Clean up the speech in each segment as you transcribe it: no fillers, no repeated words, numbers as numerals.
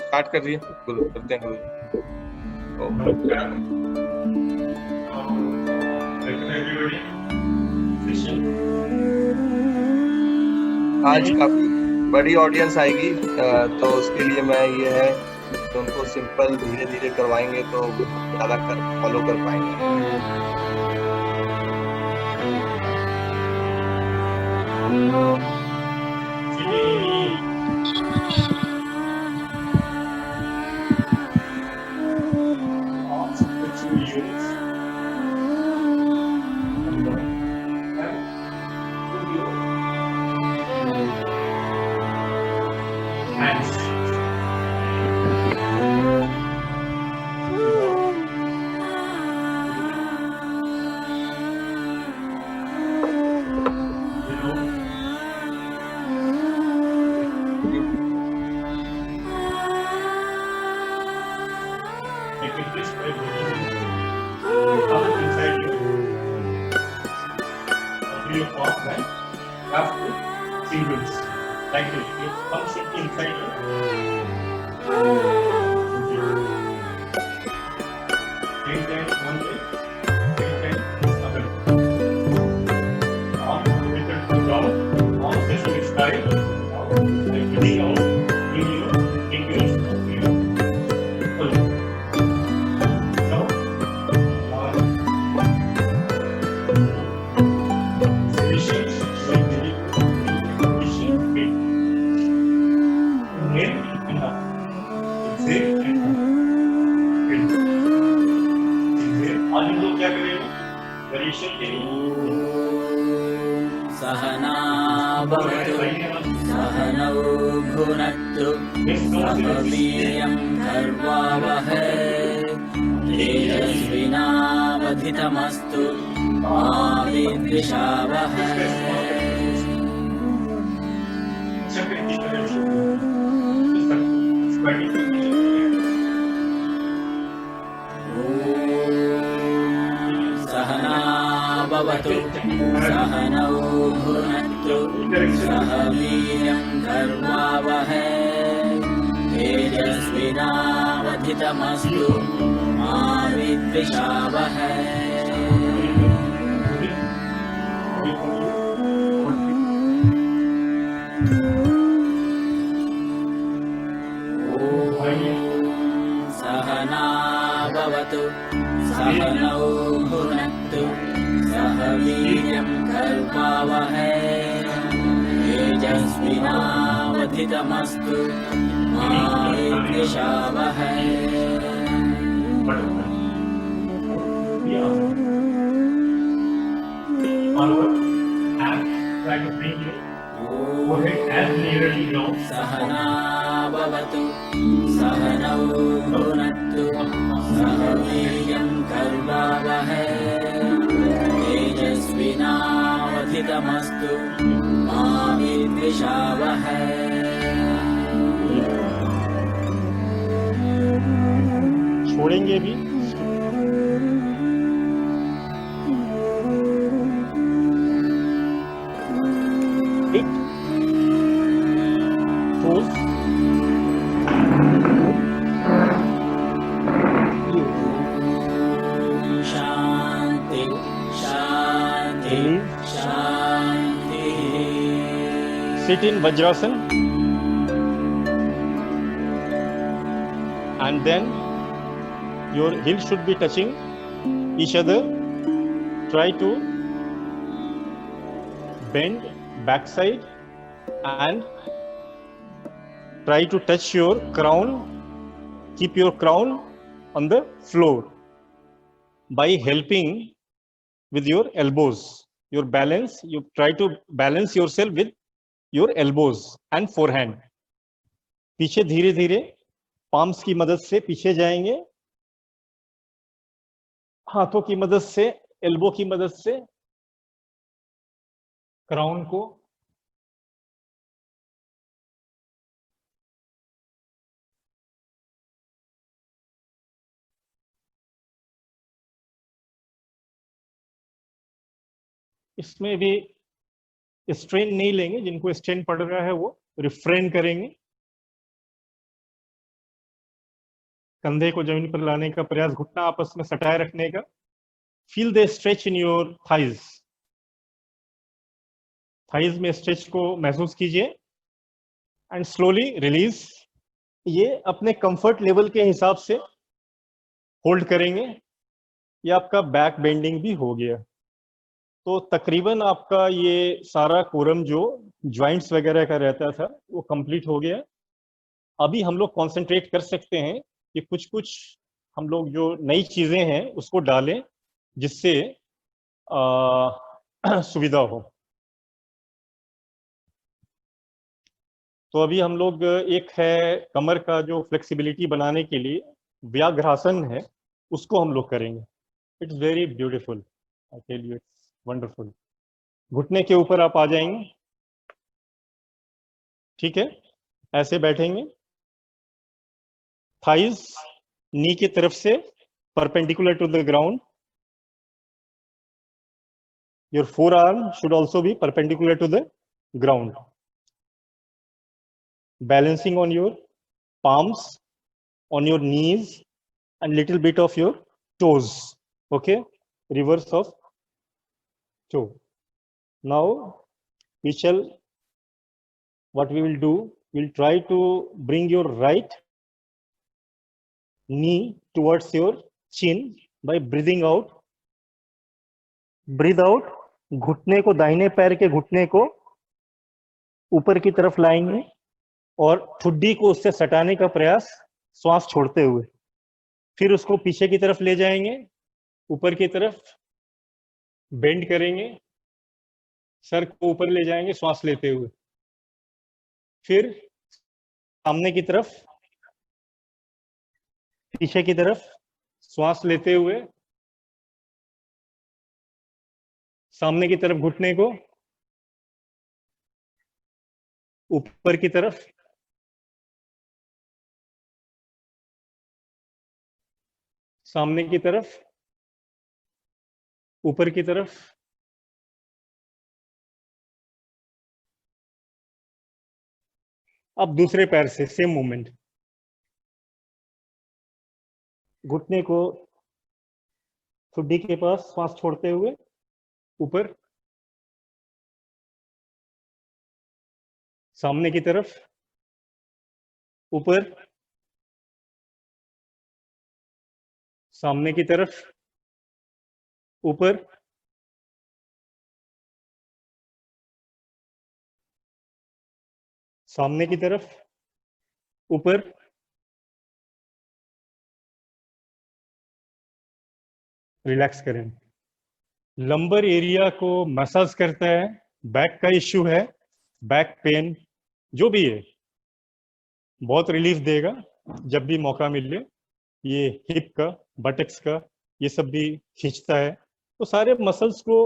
Start कर दिए गुरु, करते हैं गुरु। नमस्कार। Welcome everybody. सेशन आज काफी बड़ी ऑडियंस आएगी, तो उसके लिए मैं ये है कि उनको सिंपल धीरे धीरे करवाएंगे तो ज्यादा कर फॉलो कर पाएंगे। ask the two units and put your hands below. Make a twist by breathing up inside you. Open your palm and grasp the fingers like this. Your thumb should be inside you. Take that one way, take that other way. Arm lifted to down, arms facing sky. And breathing out in your fingers. Pull. Now, finishing big. Inhale and up. Exhale and up. Inhale. आज हम लोग क्या करेंगे? variation के लिए सहना भवतु सहनौ भुनक्तु सह वीर्यं कर्वावहै तेजस्विनावधितमस्तु मा विद्विषावहै। सहना भवतु सहनौ भुनक्तु सह वीर्यं कर्वावहै तेजस्विनावधितमस्तु मा विद्विषावहै। सहना भवतु सहनौ भुनक्तु सह वीर्यं कर्वावहै तेजस्विनावधितमस्तु मा विद्विषावहै। सहना भवतु सहनौ भुनक्तु सह वीर्यं कर्वावहै तेजस्विनावधितमस्तु मा विद्विषावहै। छोड़ेंगे भी। एक टोस शांति शांति शांति। sit in Vajrasan and then your heels should be touching each other. Try to bend backside and try to touch your crown. Keep your crown on the floor by helping with your elbows. Your balance, you try to balance yourself with your elbows and forehand. पीछे धीरे धीरे palms की मदद से पीछे जाएंगे, हाथों की मदद से, एल्बो की मदद से क्राउन को इसमें भी स्ट्रेन नहीं लेंगे, जिनको स्ट्रेन पड़ रहा है वो रिफ्रेन करेंगे। कंधे को जमीन पर लाने का प्रयास, घुटना आपस में सटाए रखने का। Feel the stretch in your thighs, thighs में स्ट्रेच को महसूस कीजिए एंड स्लोली रिलीज। ये अपने कंफर्ट लेवल के हिसाब से होल्ड करेंगे। ये आपका बैक बेंडिंग भी हो गया। तो तकरीबन आपका ये सारा कोरम जो ज्वाइंट्स वगैरह का रहता था वो कंप्लीट हो गया। अभी हम लोग कंसंट्रेट कर सकते हैं कि कुछ कुछ हम लोग जो नई चीजें हैं उसको डालें जिससे सुविधा हो। तो अभी हम लोग एक है कमर का जो फ्लेक्सिबिलिटी बनाने के लिए व्याघ्रासन है, उसको हम लोग करेंगे। It's very beautiful, I tell you, it's wonderful. घुटने के ऊपर आप आ जाएंगे, ठीक है, ऐसे बैठेंगे। थाइज नी की तरफ से perpendicular to the ground. Your forearm should also be perpendicular to the ground. Balancing on your palms, on your knees, and little bit of your toes. Okay, reverse of toe. Now we shall, what we will do, we'll try to bring your right knee towards your chin by breathing out. Breathe out. घुटने को, दाहिने पैर के घुटने को ऊपर की तरफ लाएंगे और ठुड्डी को उससे सटाने का प्रयास श्वास छोड़ते हुए। फिर उसको पीछे की तरफ ले जाएंगे, ऊपर की तरफ बेंड करेंगे, सर को ऊपर ले जाएंगे श्वास लेते हुए। फिर सामने की तरफ, पीछे की तरफ श्वास लेते हुए, सामने की तरफ घुटने को, ऊपर की तरफ, सामने की तरफ, ऊपर की तरफ। अब दूसरे पैर से सेम मूवमेंट। घुटने को ठुड्डी के पास श्वास छोड़ते हुए ऊपर, सामने की तरफ, ऊपर, सामने की तरफ, ऊपर, सामने की तरफ, ऊपर, रिलैक्स करें। लंबर एरिया को मसाज करता है। बैक का इश्यू है, बैक पेन जो भी है, बहुत रिलीफ देगा जब भी मौका मिले। ये हिप का, बटक्स का, ये सब भी खींचता है, तो सारे मसल्स को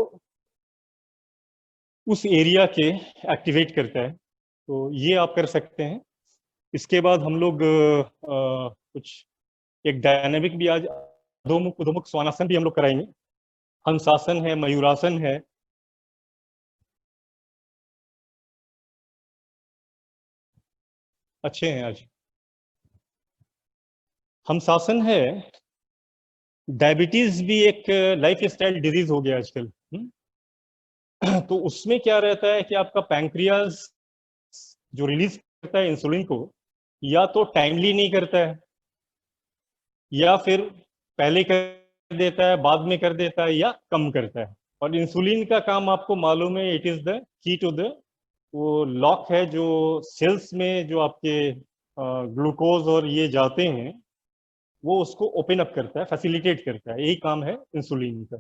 उस एरिया के एक्टिवेट करता है। तो ये आप कर सकते हैं। इसके बाद हम लोग कुछ एक डायनेमिक भी आज अधोमुख उधोमुख स्वानासन भी हम लोग कराएंगे। हंसासन है, मयूरासन है। अच्छे हैं आज। हंसासन है। डायबिटीज भी एक लाइफ स्टाइल डिजीज हो गया आजकल। तो उसमें क्या रहता है कि आपका पैंक्रियाज जो रिलीज करता है इंसुलिन को, या तो टाइमली नहीं करता है, या फिर पहले कर देता है, बाद में कर देता है, या कम करता है। और इंसुलिन का काम आपको मालूम है, it is the key to the, वो लॉक है जो सेल्स में जो आपके ग्लूकोज और ये जाते हैं, वो उसको ओपन अप करता है, फैसिलिटेट करता है। यही काम है इंसुलिन का।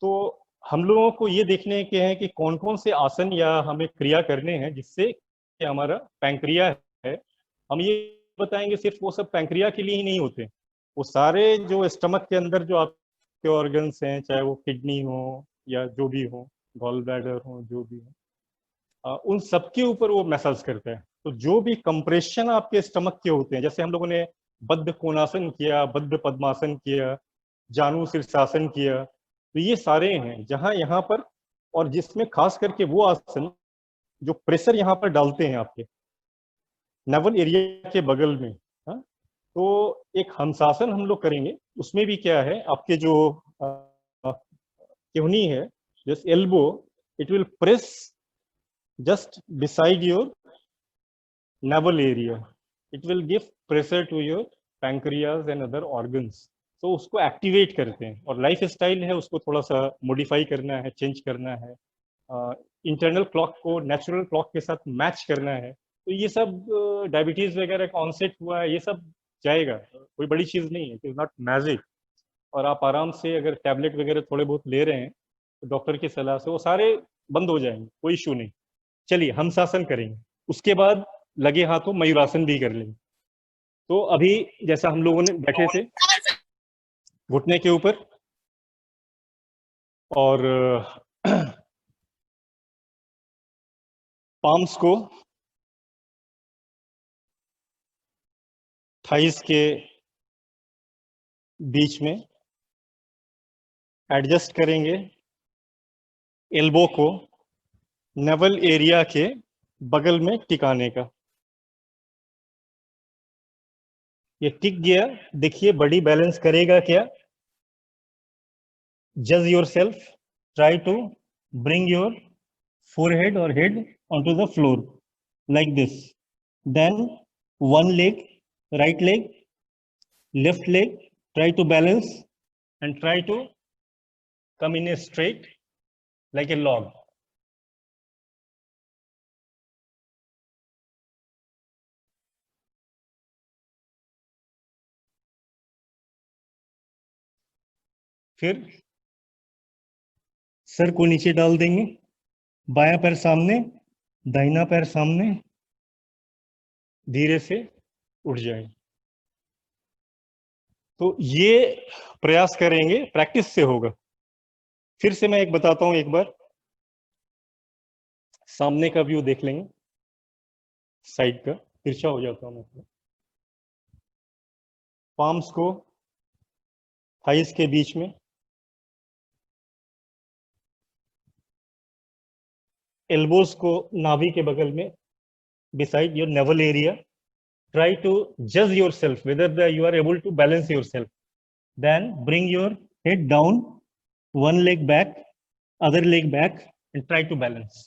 तो हम लोगों को ये देखने के हैं कि कौन कौन से आसन या हमें क्रिया करने हैं जिससे कि हमारा पैंक्रिया है, हम ये बताएंगे सिर्फ वो सब पैंक्रिया के लिए ही नहीं होते, वो सारे जो स्टमक के अंदर जो आपके ऑर्गन्स हैं, चाहे वो किडनी हो या जो भी हो, गॉल ब्लैडर हो, जो भी हो, उन सब के ऊपर वो मसाज करता है। तो जो भी कंप्रेशन आपके स्टमक के होते हैं, जैसे हम लोगों ने बद्ध कोणासन किया, बद्ध पद्मासन किया, जानु शीर्षासन किया, तो ये सारे हैं जहां यहाँ पर, और जिसमें खास करके वो आसन जो प्रेशर यहाँ पर डालते हैं आपके नवल एरिया के बगल में, तो एक हंसासन हम लोग करेंगे, उसमें भी क्या है, आपके जो केहनी है, just elbow, it will press just beside your navel area. It will give pressure to your pancreas and other organs. तो उसको एक्टिवेट करते हैं, और लाइफ स्टाइल है उसको थोड़ा सा मॉडिफाई करना है, चेंज करना है, इंटरनल क्लॉक को नेचुरल क्लॉक के साथ मैच करना है। तो ये सब डायबिटीज वगैरह का ऑनसेट हुआ है, ये सब जाएगा, कोई बड़ी चीज नहीं है, इट इज नॉट मैजिक। और आप आराम से अगर टैबलेट वगैरह थोड़े बहुत ले रहे हैं तो डॉक्टर की सलाह से वो सारे बंद हो जाएंगे, कोई इशू नहीं। चलिए हंसासन करेंगे, उसके बाद लगे हाथों मयूरासन भी कर लेंगे। तो अभी जैसा हम लोगों ने बैठे थे घुटने के ऊपर, और पाम्स को थाइस के बीच में एडजस्ट करेंगे, एल्बो को नेवल एरिया के बगल में टिकाने का। ये टिक गया, देखिए बॉडी बैलेंस करेगा क्या? जज yourself, try to bring your forehead or head onto the floor like this. Then one leg, right leg, left leg, try to balance and try to come in a straight like a log. फिर sir को नीचे डाल देंगे, बायां पैर सामने, दाहिना पैर सामने, धीरे से उठ जाएंगे। तो ये प्रयास करेंगे, प्रैक्टिस से होगा। फिर से मैं एक बताता हूं, एक बार सामने का व्यू देख लेंगे, साइड का तिरछा हो जाता हूं मैं। पाम्स को थाइस के बीच में, एल्बोस को नाभि के बगल में, beside your navel area. Try to judge yourself whether you are able to balance yourself. Then bring your head down, one leg back, other leg back, and try to balance.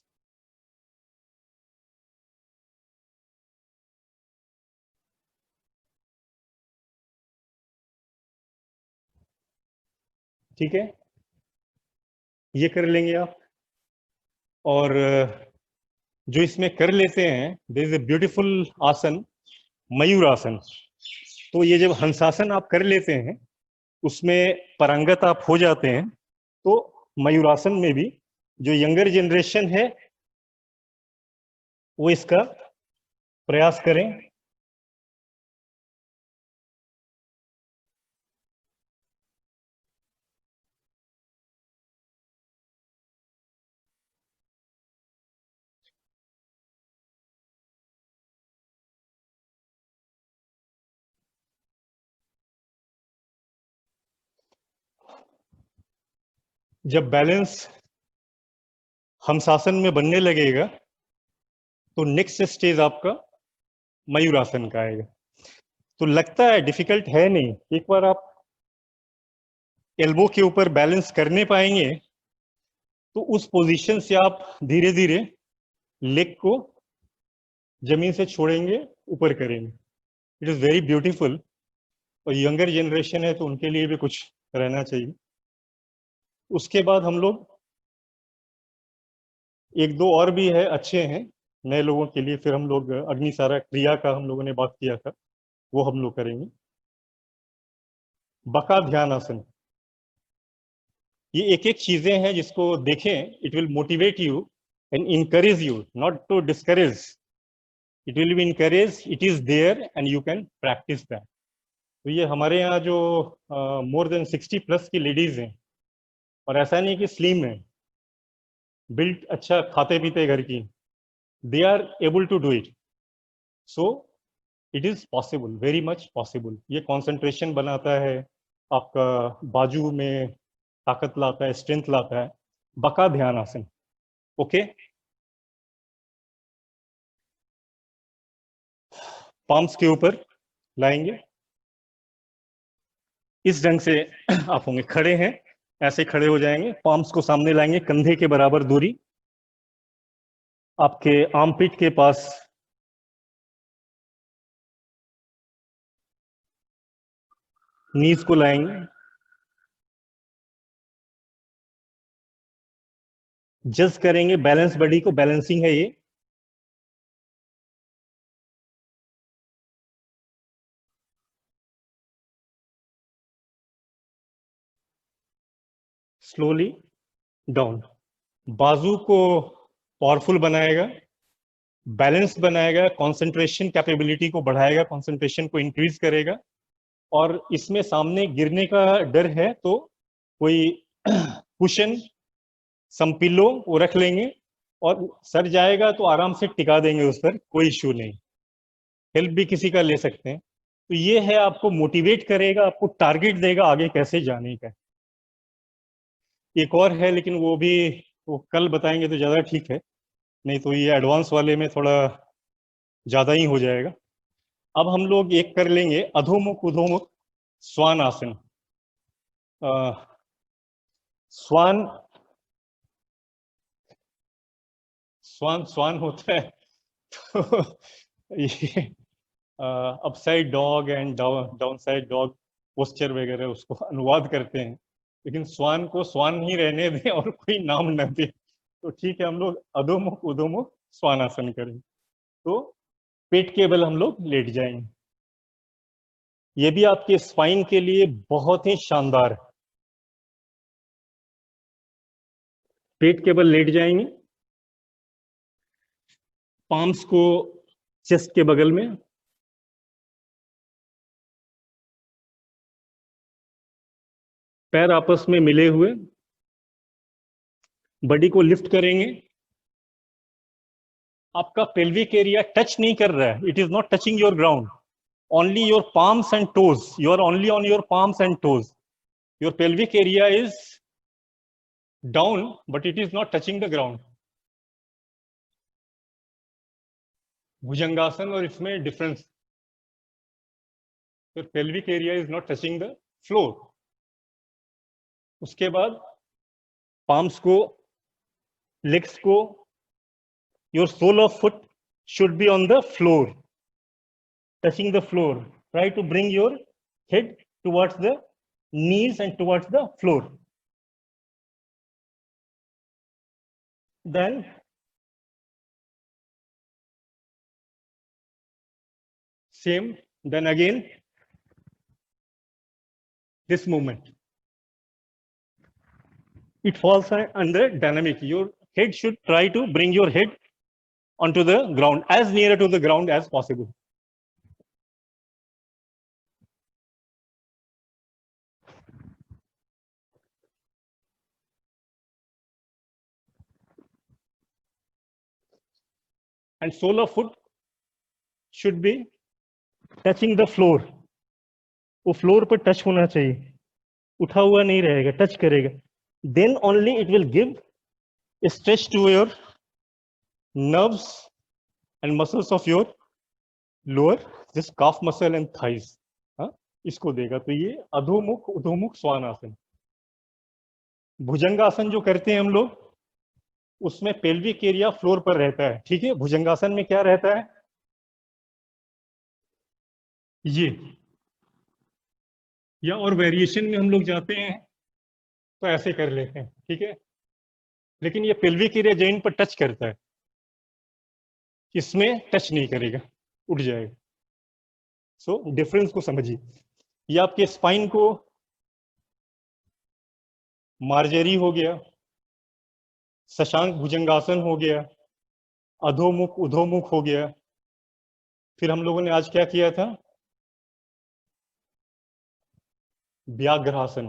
ठीक है, ये कर लेंगे आप। और जो इसमें कर लेते हैं, देयर इज ए ब्यूटीफुल आसन, मयूरासन। तो ये जब हंसासन आप कर लेते हैं, उसमें पारंगत आप हो जाते हैं, तो मयूरासन में भी जो यंगर जनरेशन है वो इसका प्रयास करें। जब बैलेंस हंसासन में बनने लगेगा तो नेक्स्ट स्टेज आपका मयूरासन का आएगा। तो लगता है डिफिकल्ट है नहीं, एक बार आप एल्बो के ऊपर बैलेंस करने पाएंगे तो उस पोजीशन से आप धीरे धीरे लेग को जमीन से छोड़ेंगे, ऊपर करेंगे। It is very beautiful. और यंगर जनरेशन है तो उनके लिए भी कुछ रहना चाहिए। उसके बाद हम लोग एक दो और भी है, अच्छे हैं नए लोगों के लिए। फिर हम लोग अग्निसारा क्रिया का हम लोगों ने बात किया था, वो हम लोग करेंगे। बका ध्यान आसन, ये एक एक चीजें हैं जिसको देखें, it will motivate you and encourage you, not to discourage. It will be encourage, it is there and you can practise that. तो ये हमारे यहाँ जो मोर देन 60 प्लस की लेडीज हैं, और ऐसा नहीं कि स्लिम है, बिल्ट अच्छा, खाते पीते घर की, they are able to do it. So it is possible, very much possible. ये concentration बनाता है, आपका बाजू में ताकत लाता है, स्ट्रेंथ लाता है। बका ध्यान आसन, ओके। पाम्स के ऊपर लाएंगे, इस ढंग से आप होंगे, खड़े हैं, ऐसे खड़े हो जाएंगे, पाम्स को सामने लाएंगे, कंधे के बराबर दूरी आपके आर्मपिट के पास, नीज को लाएंगे, जस्ट करेंगे बैलेंस बॉडी को, बैलेंसिंग है ये। स्लोली डाउन, बाजू को पावरफुल बनाएगा, बैलेंस बनाएगा, कंसंट्रेशन कैपेबिलिटी को बढ़ाएगा, कंसंट्रेशन को इंक्रीज करेगा। और इसमें सामने गिरने का डर है तो कोई कुशन, सम पिलो वो रख लेंगे, और सर जाएगा तो आराम से टिका देंगे उस पर, कोई इश्यू नहीं, हेल्प भी किसी का ले सकते हैं। तो ये है, आपको मोटिवेट करेगा, आपको टारगेट देगा आगे कैसे जाने का। एक और है लेकिन वो भी वो कल बताएंगे तो ज़्यादा ठीक है, नहीं तो ये एडवांस वाले में थोड़ा ज़्यादा ही हो जाएगा। अब हम लोग एक कर लेंगे अधोमुख उधोमुख स्वान आसन। स्वान स्वान स्वान होता है तो ये upside dog and down side dog posture वगैरह उसको अनुवाद करते हैं, लेकिन स्वान को स्वान ही रहने दें और कोई नाम न दे तो ठीक है। हम लोग अधोमुख उधोमुख स्वान आसन करें, तो पेट के बल हम लोग लेट जाएंगे। ये भी आपके स्पाइन के लिए बहुत ही शानदार है। पेट के बल लेट जाएंगे, पाम्स को चेस्ट के बगल में, पैर आपस में मिले हुए, बॉडी को लिफ्ट करेंगे। आपका पेल्विक एरिया टच नहीं कर रहा है, it is not touching your ground, only your palms and toes, you are only on your palms and toes, your pelvic area is down but it is not touching the ground. भुजंगासन और इसमें difference, your pelvic area is not touching the floor. उसके बाद palms को, legs को, your sole of foot should be on the floor, touching the floor. Try to bring your head towards the knees and towards the floor. Then same, then again this movement. It falls under dynamic. Your head should try to bring your head onto the ground, as near to the ground as possible. And sole of foot should be touching the floor. वो floor पर touch होना चाहिए, उठा हुआ नहीं रहेगा, touch करेगा. Then only it will give a stretch to your nerves and muscles of your lower, this calf muscle and thighs. हाँ, इसको देगा. तो ये अधोमुख उधोमुख स्वान आसन. भुजंगासन जो करते हैं हम लोग, उसमें पेल्विक एरिया फ्लोर पर रहता है. ठीक है, भुजंगासन में क्या रहता है, ये, या और वेरिएशन में हम लोग जाते हैं तो ऐसे कर लेते हैं. ठीक है, लेकिन ये पेल्विक एरिया जॉइंट पर टच करता है, इसमें टच नहीं करेगा, उठ जाएगा. सो डिफरेंस को समझिए. ये आपके स्पाइन को मार्जरी हो गया, शशांक भुजंगासन हो गया, अधोमुख उधोमुख हो गया. फिर हम लोगों ने आज क्या किया था, व्याघ्रासन.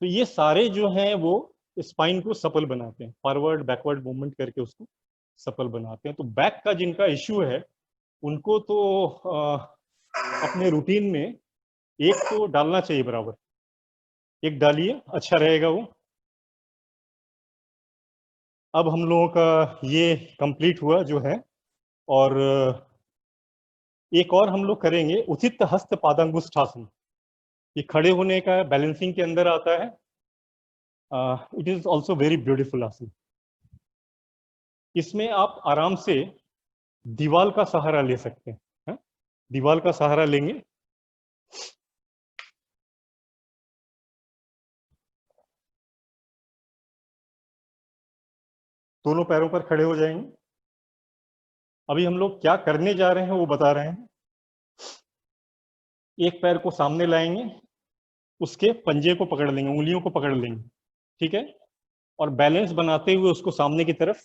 तो ये सारे जो हैं वो स्पाइन को सफल बनाते हैं, फॉरवर्ड बैकवर्ड मूवमेंट करके उसको सफल बनाते हैं. तो बैक का जिनका इश्यू है उनको तो अपने रूटीन में एक तो डालना चाहिए, बराबर एक डालिए, अच्छा रहेगा वो. अब हम लोगों का ये कंप्लीट हुआ जो है, और एक और हम लोग करेंगे उचित हस्त पादांगुष्ठासन. ये खड़े होने का बैलेंसिंग के अंदर आता है. It is also very beautiful आसन. इसमें आप आराम से दीवार का सहारा ले सकते हैं. दीवार का सहारा लेंगे, दोनों पैरों पर खड़े हो जाएंगे. अभी हम लोग क्या करने जा रहे हैं वो बता रहे हैं. एक पैर को सामने लाएंगे, उसके पंजे को पकड़ लेंगे, उंगलियों को पकड़ लेंगे, ठीक है, और बैलेंस बनाते हुए उसको सामने की तरफ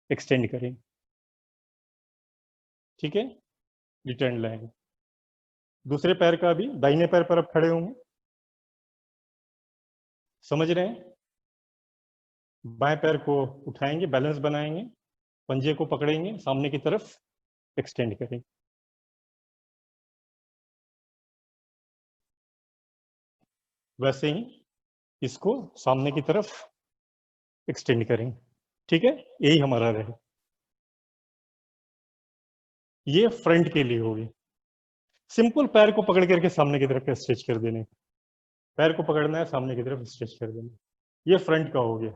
एक्सटेंड करेंगे, ठीक है, रिटर्न लाएंगे. दूसरे पैर का भी दाहिने पैर पर अब खड़े होंगे, समझ रहे हैं. बाएं पैर को उठाएंगे, बैलेंस बनाएंगे, पंजे को पकड़ेंगे, सामने की तरफ एक्सटेंड करेंगे. वैसे ही इसको सामने की तरफ एक्सटेंड करेंगे, ठीक है. यही हमारा रहे. ये फ्रंट के लिए होगी. सिंपल पैर को पकड़ करके सामने की तरफ स्ट्रेच कर देने. पैर को पकड़ना है, सामने की तरफ स्ट्रेच कर देना. ये फ्रंट का हो गया.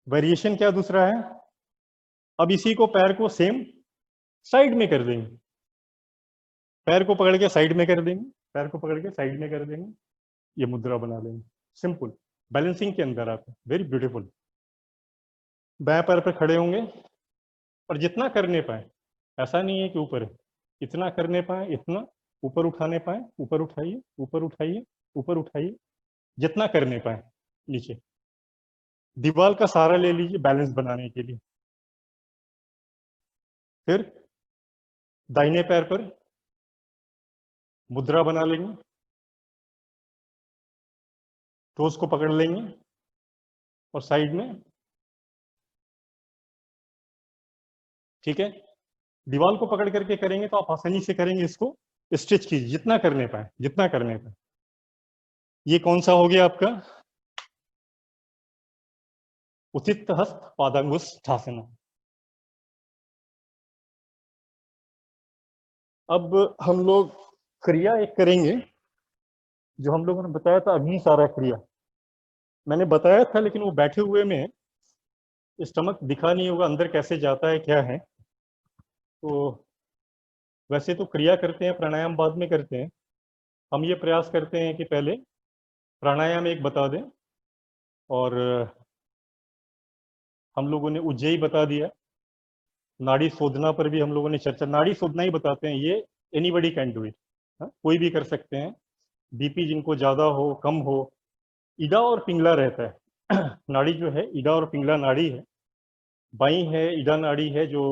वेरिएशन क्या दूसरा है. अब इसी को पैर को सेम साइड में कर देंगे. पैर को पकड़ के साइड में कर देंगे, पैर को पकड़ के साइड में कर देंगे. ये मुद्रा बना लेंगे. सिंपल बैलेंसिंग के अंदर आता है. Very beautiful. बाएं पैर पर खड़े होंगे और जितना करने पाए, ऐसा नहीं है कि ऊपर है, इतना करने पाए, इतना ऊपर उठाने पाए, ऊपर उठाइए, ऊपर उठाइए, ऊपर उठाइए, जितना करने पाए. नीचे दीवार का सहारा ले लीजिए बैलेंस बनाने के लिए. फिर दाहिने पैर पर मुद्रा बना लेंगे, टोस को पकड़ लेंगे और साइड में, ठीक है. दीवार को पकड़ करके करेंगे तो आप आसानी से करेंगे. इसको स्ट्रेच कीजिए जितना करने पाए, जितना करने पाए. ये कौन सा हो गया आपका उत्थित हस्त पादांगुष्ठासन. अब हम लोग क्रिया एक करेंगे जो हम लोगों ने बताया था. अग्निसारा क्रिया मैंने बताया था, लेकिन वो बैठे हुए में स्टमक दिखा नहीं होगा अंदर कैसे जाता है क्या है. तो वैसे तो क्रिया करते हैं, प्राणायाम बाद में करते हैं. हम ये प्रयास करते हैं कि पहले प्राणायाम एक बता दें. और हम लोगों ने उज्जयी बता दिया. नाड़ी शोधना पर भी हम लोगों ने चर्चा. नाड़ी शोधना ही बताते हैं, ये एनीबडी कैन डू इट. कोई भी कर सकते हैं. बीपी जिनको ज्यादा हो, कम हो. इडा और पिंगला रहता है. नाड़ी जो है इडा और पिंगला नाड़ी है. बाई है इडा नाड़ी है जो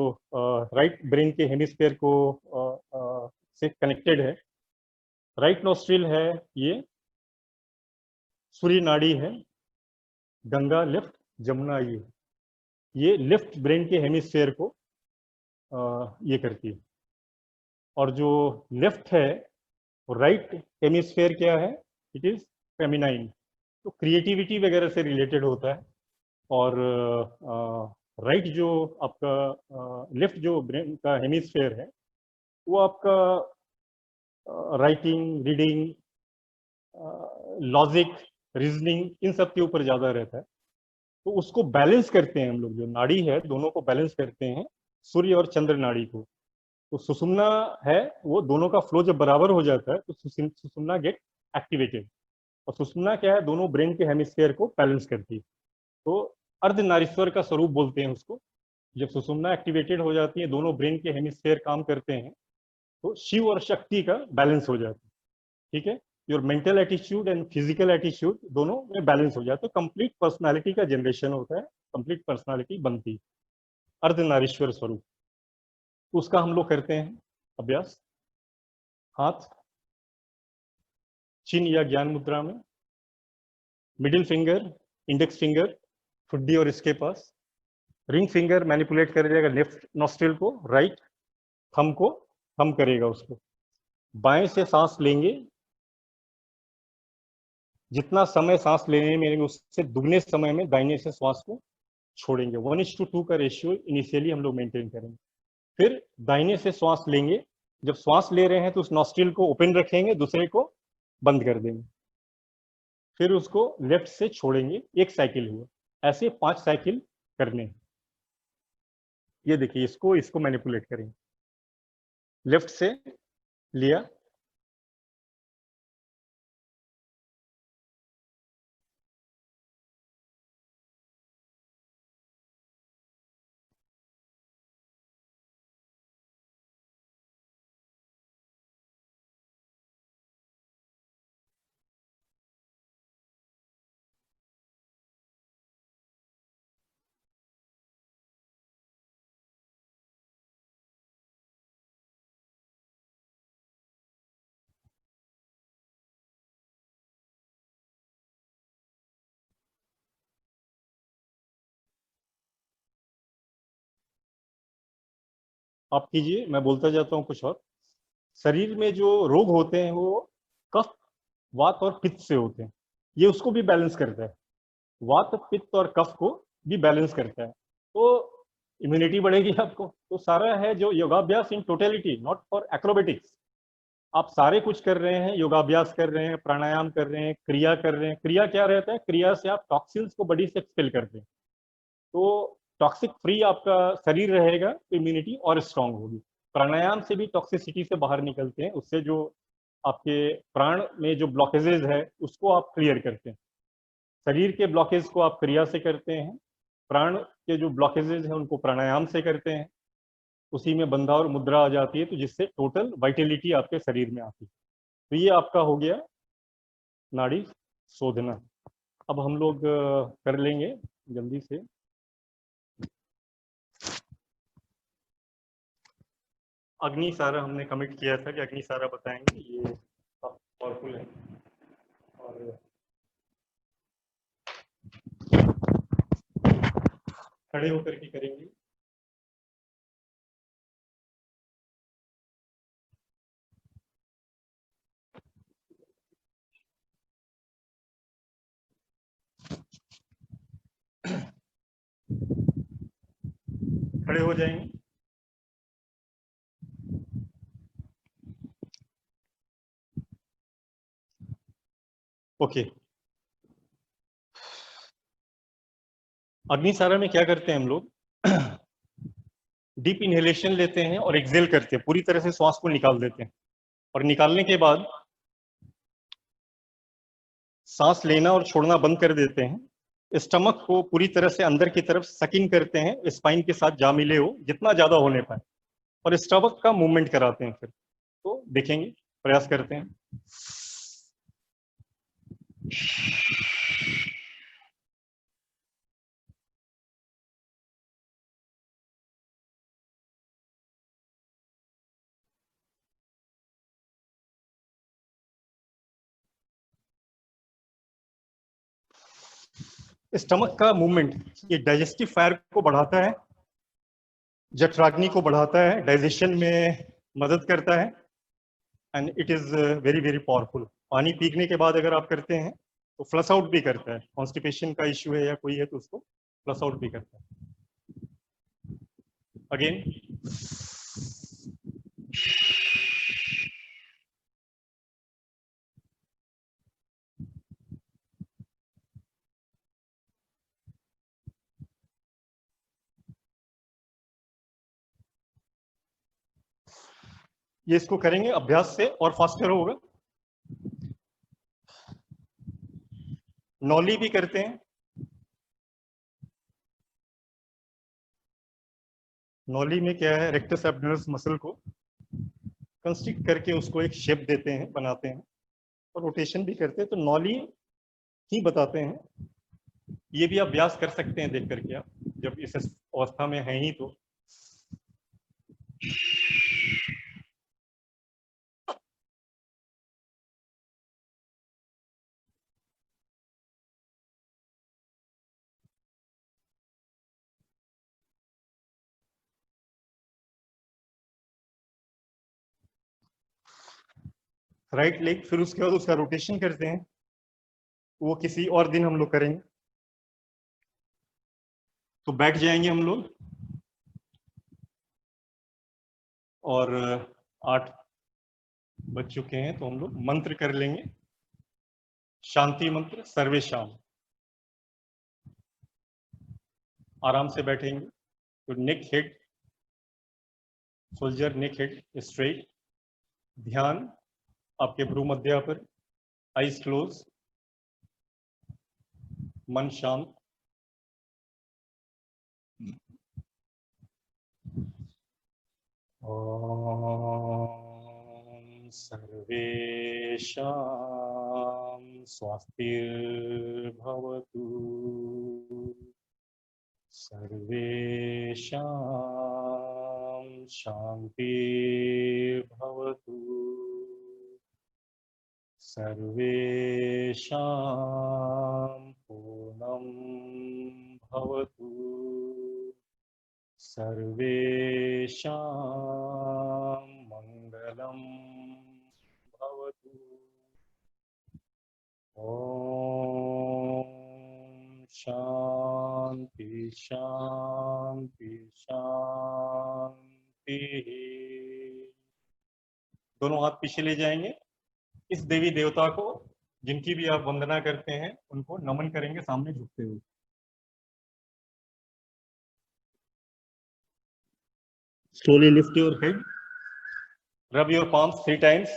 राइट ब्रेन के हेमिस्फीयर को से कनेक्टेड है. राइट नोस्ट्रिल है, ये सूर्य नाड़ी है. गंगा लेफ्ट, जमुना ये लेफ्ट ब्रेन के हेमिस्फीयर को ये करती है. और जो लेफ्ट है वो राइट हेमिस्फीयर क्या है, इट इज फेमिनाइन. तो क्रिएटिविटी वगैरह से रिलेटेड होता है. और राइट जो आपका लेफ्ट जो ब्रेन का हेमिस्फीयर है वो आपका राइटिंग, रीडिंग, लॉजिक, रीजनिंग, इन सब के ऊपर ज्यादा रहता है. तो उसको बैलेंस करते हैं हम लोग. जो नाड़ी है दोनों को बैलेंस करते हैं, सूर्य और चंद्र नाड़ी को. तो सुषुम्ना है वो दोनों का फ्लो जब बराबर हो जाता है तो सुषुम्ना गेट एक्टिवेटेड. और सुषुम्ना क्या है, दोनों ब्रेन के हेमिस्फीयर को बैलेंस करती है. तो अर्धनारीश्वर का स्वरूप बोलते हैं उसको. जब सुषुम्ना एक्टिवेटेड हो जाती है, दोनों ब्रेन के हेमिस्फीयर काम करते हैं, तो शिव और शक्ति का बैलेंस हो जाता है. ठीक है. Your mental attitude and physical attitude दोनों में बैलेंस हो जाता है. कंप्लीट पर्सनालिटी का जनरेशन होता है, कंप्लीट पर्सनालिटी बनती है. अर्धनारीश्वर स्वरूप. तो उसका हम लोग करते हैं अभ्यास. हाथ चिन्ह या ज्ञान मुद्रा में, मिडिल फिंगर, इंडेक्स फिंगर ठुड्डी और इसके पास, रिंग फिंगर मैनिपुलेट कर देगा लेफ्ट नॉस्ट्रिल को, राइट थंब को थंब करेगा उसको. बाएं से सांस लेंगे, जितना समय सांस लेने में उससे दुगने समय में दाहिने से श्वास को छोड़ेंगे. 1:2 का रेशियो इनिशियली हम लोग मेंटेन करेंगे. फिर दाहिने से श्वास लेंगे. जब श्वास ले रहे हैं तो उस नॉस्ट्रिल को ओपन रखेंगे, दूसरे को बंद कर देंगे, फिर उसको लेफ्ट से छोड़ेंगे, 1 साइकिल हुआ। ऐसे 5 साइकिल करने हैं। ये देखिए, इसको मैनिपुलेट करेंगे, लेफ्ट से लिया, आप कीजिए, मैं बोलता जाता हूँ कुछ और। शरीर में जो रोग होते हैं वो कफ, वात और पित्त से होते हैं। ये उसको भी बैलेंस करता है, वात, पित्त और कफ को भी बैलेंस करता है, तो इम्यूनिटी बढ़ेगी आपको। तो सारा है जो योगाभ्यास in totality, not for acrobatics. आप सारे कुछ कर रहे हैं, योगाभ्यास कर रहे हैं, प्राणायाम कर रहे हैं, क्रिया कर रहे हैं। क्रिया क्या रहता है? क्रिया से आप टॉक्सिन्स को बॉडी से एक्सपेल करते हैं, तो टॉक्सिक फ्री आपका शरीर रहेगा, तो इम्यूनिटी और स्ट्रांग होगी। प्राणायाम से भी टॉक्सिसिटी से बाहर निकलते हैं, उससे जो आपके प्राण में जो ब्लॉकेजेज है उसको आप क्लियर करते हैं। शरीर के ब्लॉकेज को आप क्रिया से करते हैं, प्राण के जो ब्लॉकेजेज हैं उनको प्राणायाम से करते हैं, उसी में बंधा और मुद्रा आ जाती है, तो जिससे टोटल वाइटलिटी आपके शरीर में आती है। तो ये आपका हो गया नाड़ी शोधना। अब हम लोग कर लेंगे जल्दी से। अग्निसारा हमने कमिट किया था कि अग्निसारा बताएंगे, ये पावरफुल है। और खड़े होकर के करेंगे। खड़े हो जाएंगे। ओके। अग्निसारा में क्या करते हैं हम लोग? डीप इनहेलेशन लेते हैं और एक्सेल करते हैं, पूरी तरह से श्वास को निकाल देते हैं, और निकालने के बाद सांस लेना और छोड़ना बंद कर देते हैं। स्टमक को पूरी तरह से अंदर की तरफ सकिंग करते हैं, स्पाइन के साथ जा मिले हो जितना ज्यादा होने पाए, और स्टमक का मूवमेंट कराते हैं। फिर तो देखेंगे, प्रयास करते हैं। स्टमक का मूवमेंट ये डाइजेस्टिव फायर को बढ़ाता है, जठराग्नि को बढ़ाता है, डाइजेशन में मदद करता है, and it is very very powerful. पानी पीने के बाद अगर आप करते हैं तो फ्लश आउट भी करता है। कॉन्स्टिपेशन का इश्यू है या कोई है तो उसको फ्लश आउट भी करता है। अगेन, ये इसको करेंगे अभ्यास से और फास्टर होगा। नौली भी करते हैं। नौली में क्या है? रेक्टस एब्डोमिनस मसल को कंस्ट्रिक्ट करके उसको एक शेप देते हैं, बनाते हैं, और रोटेशन भी करते हैं। तो नौली ही बताते हैं। ये भी अभ्यास कर सकते हैं देख करके आप, जब इस अवस्था में हैं ही तो। राइट लेग, फिर उसके बाद उसका रोटेशन करते हैं, वो किसी और दिन हम लोग करेंगे। तो बैठ जाएंगे हम लोग, और 8 बज चुके हैं, तो हम लोग मंत्र कर लेंगे। शांति मंत्र सर्वेशाम। आराम से बैठेंगे तो नेक हेड, सोल्जर नेक हेड स्ट्रेट, ध्यान आपके भ्रू मध्य पर, आईज क्लोज, मन शांत। ओम सर्वेषां स्वस्तिर्भवतु, सर्वेषां शान्तिर्भवतु, सर्वेषां पूर्णं भवतु, सर्वेषां मङ्गलं भवतु। ॐ शान्ति शान्ति शान्तिः। दोनों हाथ पीछे ले जाएंगे। इस देवी देवता को जिनकी भी आप वंदना करते हैं उनको नमन करेंगे सामने झुकते हुए। Slowly lift your head, rub your palms 3 times,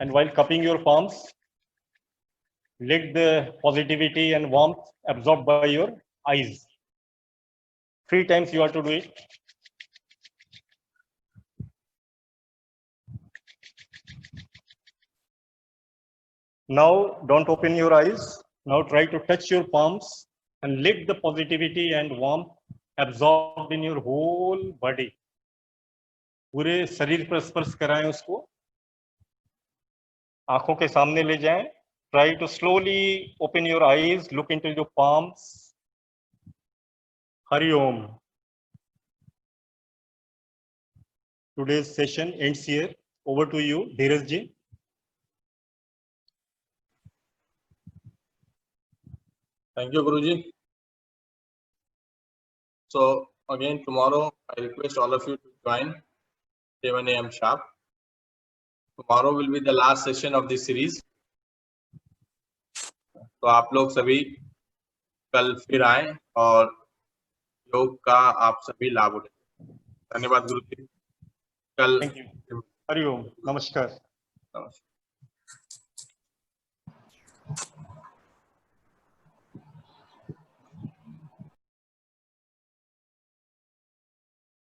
and while cupping your palms, let the positivity and warmth absorbed by your eyes. 3 times you have to do it. Now don't open your eyes. Now try to touch your palms and let the positivity and warmth absorbed in your whole body. पूरे शरीर पर स्पर्श कराएं उसको, आंखों के सामने ले जाएं. Try to slowly open your eyes, look into your palms. Hari Om. Today's session ends here. Over to you, Dheeraj ji. Thank you, Guruji. So again, tomorrow I request all of you to join 7 AM sharp. Tomorrow will be the last session of this series. तो आप लोग सभी कल फिर आए और योग का आप सभी लाभ उठाएं. धन्यवाद गुरुजी. कल Thank you. Hari Om. Namaskar. नमस्कार.